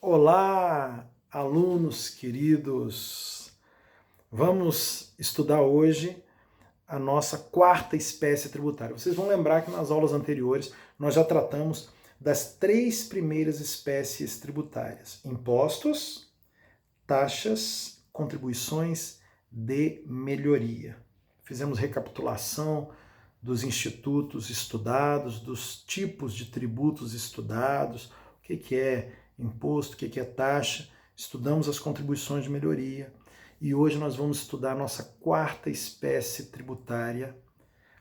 Olá, alunos queridos! Vamos estudar hoje a nossa quarta espécie tributária. Vocês vão lembrar que nas aulas anteriores nós já tratamos das três primeiras espécies tributárias: impostos, taxas, contribuições de melhoria. Fizemos recapitulação dos institutos estudados, dos tipos de tributos estudados, o que é imposto, o que é taxa, estudamos as contribuições de melhoria e hoje nós vamos estudar a nossa quarta espécie tributária.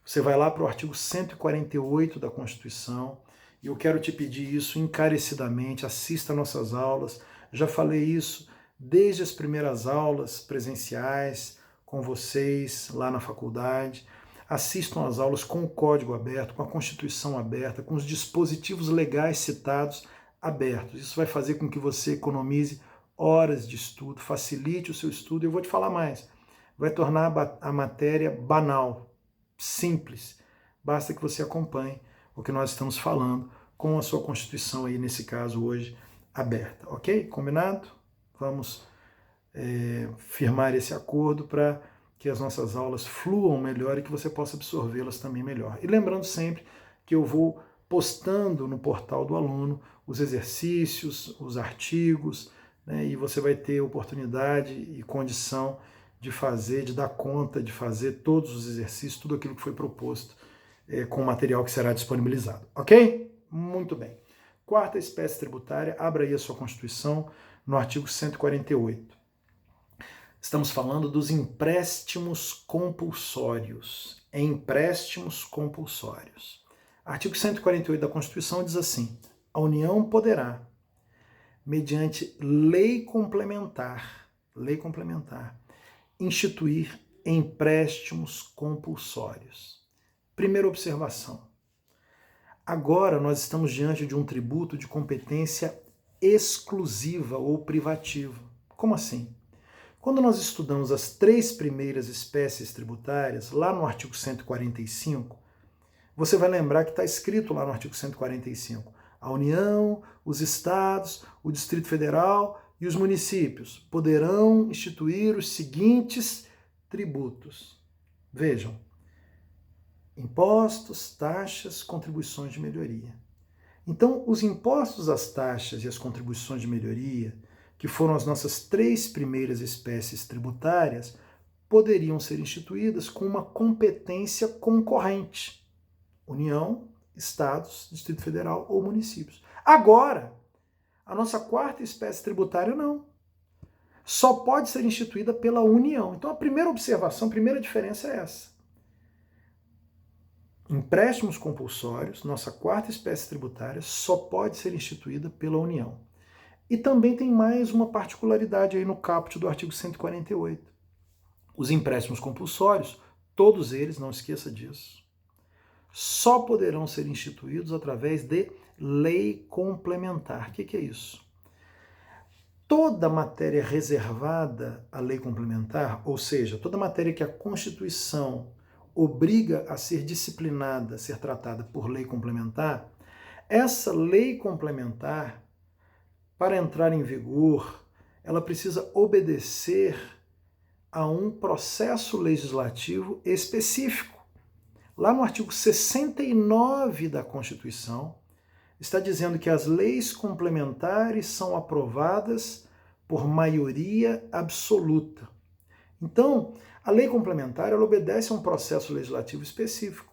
Você vai lá para o artigo 148 da Constituição e eu quero te pedir isso encarecidamente, assista nossas aulas, já falei isso desde as primeiras aulas presenciais com vocês lá na faculdade. Assistam às aulas com o código aberto, com a Constituição aberta, com os dispositivos legais citados abertos. Isso vai fazer com que você economize horas de estudo, facilite o seu estudo. Eu vou te falar mais. Vai tornar a matéria banal, simples. Basta que você acompanhe o que nós estamos falando com a sua Constituição aí, nesse caso hoje, aberta. Ok? Combinado? Vamos firmar esse acordo para que as nossas aulas fluam melhor e que você possa absorvê-las também melhor. E lembrando sempre que eu vou postando no portal do aluno os exercícios, os artigos, né, e você vai ter oportunidade e condição de fazer, de dar conta, de fazer todos os exercícios, tudo aquilo que foi proposto com o material que será disponibilizado. Ok? Muito bem. Quarta espécie tributária, abra aí a sua Constituição no artigo 148. Estamos falando dos empréstimos compulsórios. Empréstimos compulsórios. Artigo 148 da Constituição diz assim: a União poderá, mediante lei complementar, instituir empréstimos compulsórios. Primeira observação. Agora nós estamos diante de um tributo de competência exclusiva ou privativa. Como assim? Quando nós estudamos as três primeiras espécies tributárias, lá no artigo 145, você vai lembrar que está escrito lá no artigo 145, a União, os Estados, o Distrito Federal e os municípios poderão instituir os seguintes tributos. Vejam, impostos, taxas, contribuições de melhoria. Então, os impostos, as taxas e as contribuições de melhoria, que foram as nossas três primeiras espécies tributárias, poderiam ser instituídas com uma competência concorrente: União, Estados, Distrito Federal ou municípios. Agora, a nossa quarta espécie tributária não. Só pode ser instituída pela União. Então, a primeira observação, a primeira diferença é essa. Empréstimos compulsórios, nossa quarta espécie tributária, só pode ser instituída pela União. E também tem mais uma particularidade aí no caput do artigo 148. Os empréstimos compulsórios, todos eles, não esqueça disso, só poderão ser instituídos através de lei complementar. O que é isso? Toda matéria reservada à lei complementar, ou seja, toda matéria que a Constituição obriga a ser disciplinada, a ser tratada por lei complementar, essa lei complementar, para entrar em vigor, ela precisa obedecer a um processo legislativo específico. Lá no artigo 69 da Constituição, está dizendo que as leis complementares são aprovadas por maioria absoluta. Então, a lei complementar ela obedece a um processo legislativo específico.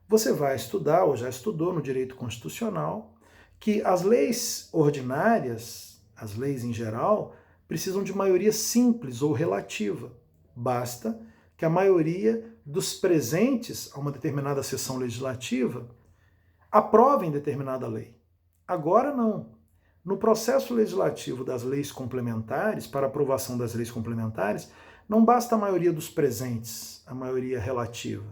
Você vai estudar, ou já estudou no direito constitucional, que as leis ordinárias, as leis em geral, precisam de maioria simples ou relativa. Basta que a maioria dos presentes a uma determinada sessão legislativa aprovem determinada lei. Agora não. No processo legislativo das leis complementares, para aprovação das leis complementares, não basta a maioria dos presentes, a maioria relativa.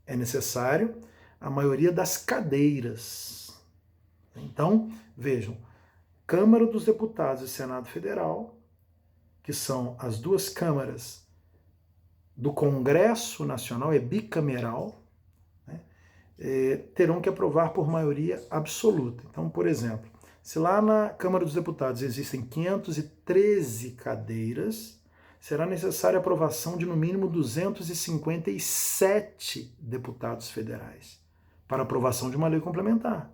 É necessário a maioria das cadeiras. Então, vejam, Câmara dos Deputados e Senado Federal, que são as duas câmaras do Congresso Nacional, é bicameral, terão que aprovar por maioria absoluta. Então, por exemplo, Se lá na Câmara dos Deputados existem 513 cadeiras, será necessária a aprovação de no mínimo 257 deputados federais para aprovação de uma lei complementar.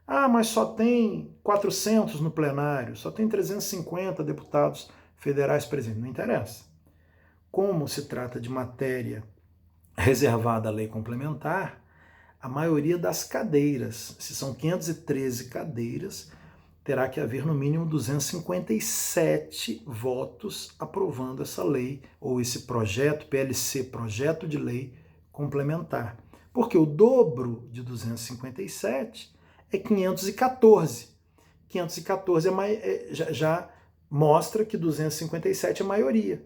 Ah, mas só tem 400 no plenário, só tem 350 deputados federais presentes. Não interessa. Como se trata de matéria reservada à lei complementar, a maioria das cadeiras, se são 513 cadeiras, terá que haver no mínimo 257 votos aprovando essa lei ou esse projeto, PLC, projeto de lei complementar. Porque o dobro de 257 é 514. 514 já mostra que 257 é maioria.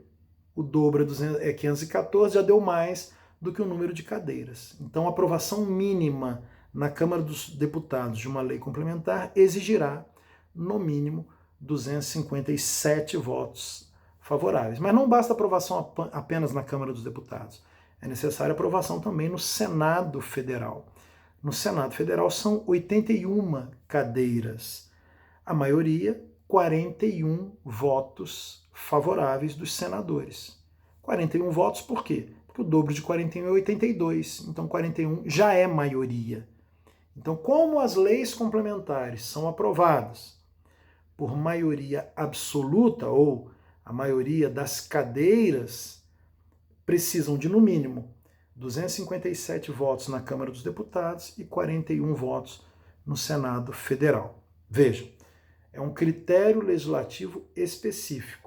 O dobro é 514, já deu mais do que o número de cadeiras. Então, a aprovação mínima na Câmara dos Deputados de uma lei complementar exigirá, no mínimo, 257 votos favoráveis. Mas não basta aprovação apenas na Câmara dos Deputados. É necessária aprovação também no Senado Federal. No Senado Federal são 81 cadeiras. A maioria, 41 votos favoráveis dos senadores. 41 votos por quê? Porque o dobro de 41 é 82, então 41 já é maioria. Então, como as leis complementares são aprovadas por maioria absoluta, ou a maioria das cadeiras, precisam de, no mínimo, 257 votos na Câmara dos Deputados e 41 votos no Senado Federal. Veja, é um critério legislativo específico.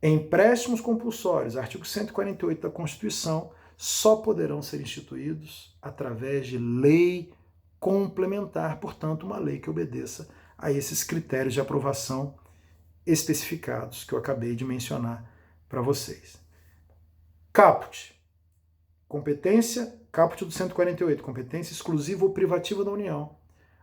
Empréstimos compulsórios, artigo 148 da Constituição, só poderão ser instituídos através de lei complementar, portanto, uma lei que obedeça a esses critérios de aprovação especificados que eu acabei de mencionar para vocês. Caput. Competência, caput do 148, competência exclusiva ou privativa da União.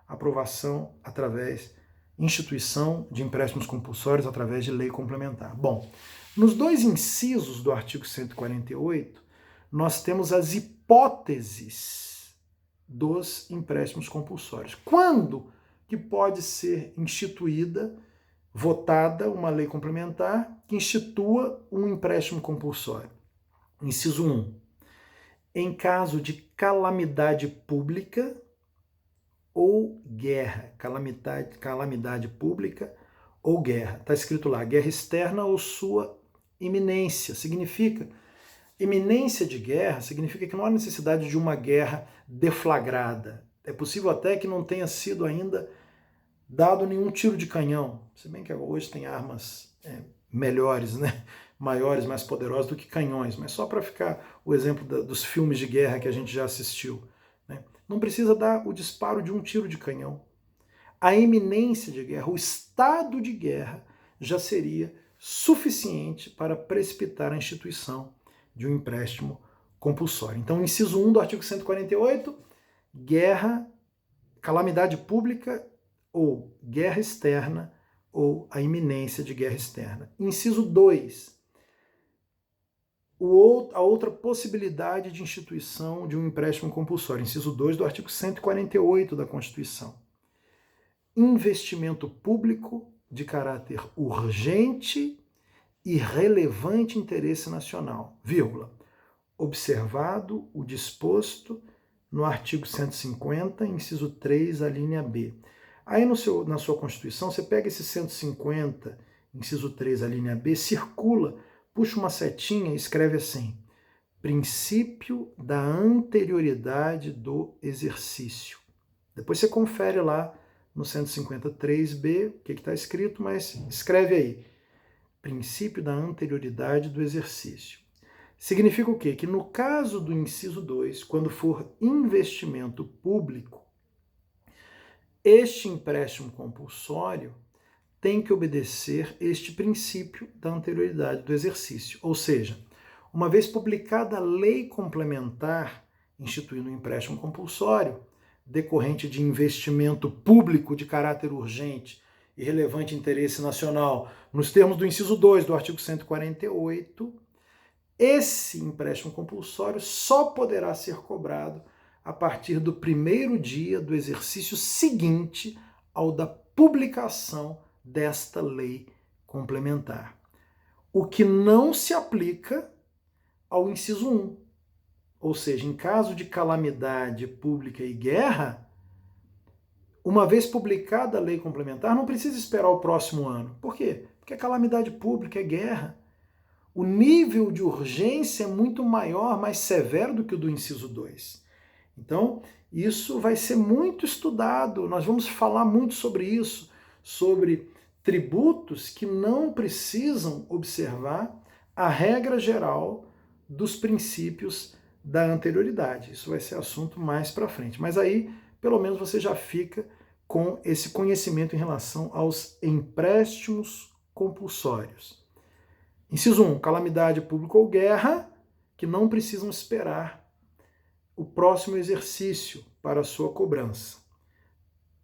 Aprovação através instituição de empréstimos compulsórios através de lei complementar. Bom, nos dois incisos do artigo 148, nós temos as hipóteses dos empréstimos compulsórios. Quando que pode ser instituída, votada uma lei complementar que institua um empréstimo compulsório? Inciso 1. Em caso de calamidade pública ou guerra, calamidade pública ou guerra. Está escrito lá, guerra externa ou sua iminência. Significa, iminência de guerra significa que não há necessidade de uma guerra deflagrada. É possível até que não tenha sido ainda dado nenhum tiro de canhão, se bem que hoje tem armas melhores, né? Maiores, mais poderosas do que canhões, mas só para ficar o exemplo dos filmes de guerra que a gente já assistiu. Né? Não precisa dar o disparo de um tiro de canhão. A iminência de guerra, o estado de guerra, já seria suficiente para precipitar a instituição de um empréstimo compulsório. Então, inciso 1 do artigo 148, guerra, calamidade pública ou guerra externa ou a iminência de guerra externa. Inciso 2, a outra possibilidade de instituição de um empréstimo compulsório, inciso 2 do artigo 148 da Constituição. Investimento público de caráter urgente e relevante interesse nacional, vírgula, observado o disposto no artigo 150, inciso 3, a linha B. Aí na sua Constituição, você pega esse 150, inciso 3, a linha B, circula, puxa uma setinha e escreve assim: princípio da anterioridade do exercício. Depois você confere lá no 153B o que está escrito, mas escreve aí: princípio da anterioridade do exercício. Significa o quê? Que no caso do inciso 2, quando for investimento público, este empréstimo compulsório tem que obedecer este princípio da anterioridade do exercício. Ou seja, uma vez publicada a lei complementar instituindo um empréstimo compulsório, decorrente de investimento público de caráter urgente e relevante interesse nacional, nos termos do inciso 2 do artigo 148, esse empréstimo compulsório só poderá ser cobrado a partir do primeiro dia do exercício seguinte ao da publicação desta lei complementar. O que não se aplica ao inciso 1. Ou seja, em caso de calamidade pública e guerra, uma vez publicada a lei complementar, não precisa esperar o próximo ano. Por quê? Porque é calamidade pública, é guerra. O nível de urgência é muito maior, mais severo do que o do inciso 2. Então, isso vai ser muito estudado, nós vamos falar muito sobre isso, sobre tributos que não precisam observar a regra geral dos princípios da anterioridade. Isso vai ser assunto mais para frente. Mas aí, pelo menos, você já fica com esse conhecimento em relação aos empréstimos compulsórios. Inciso 1, calamidade pública ou guerra, que não precisam esperar o próximo exercício para a sua cobrança.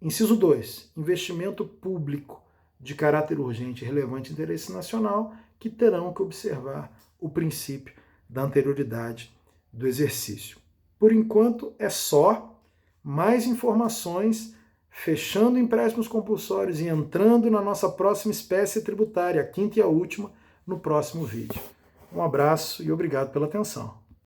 Inciso 2, investimento público de caráter urgente e relevante de interesse nacional, que terão que observar o princípio da anterioridade do exercício. Por enquanto é só. Mais informações, fechando empréstimos compulsórios e entrando na nossa próxima espécie tributária, a quinta e a última, no próximo vídeo. Um abraço e obrigado pela atenção.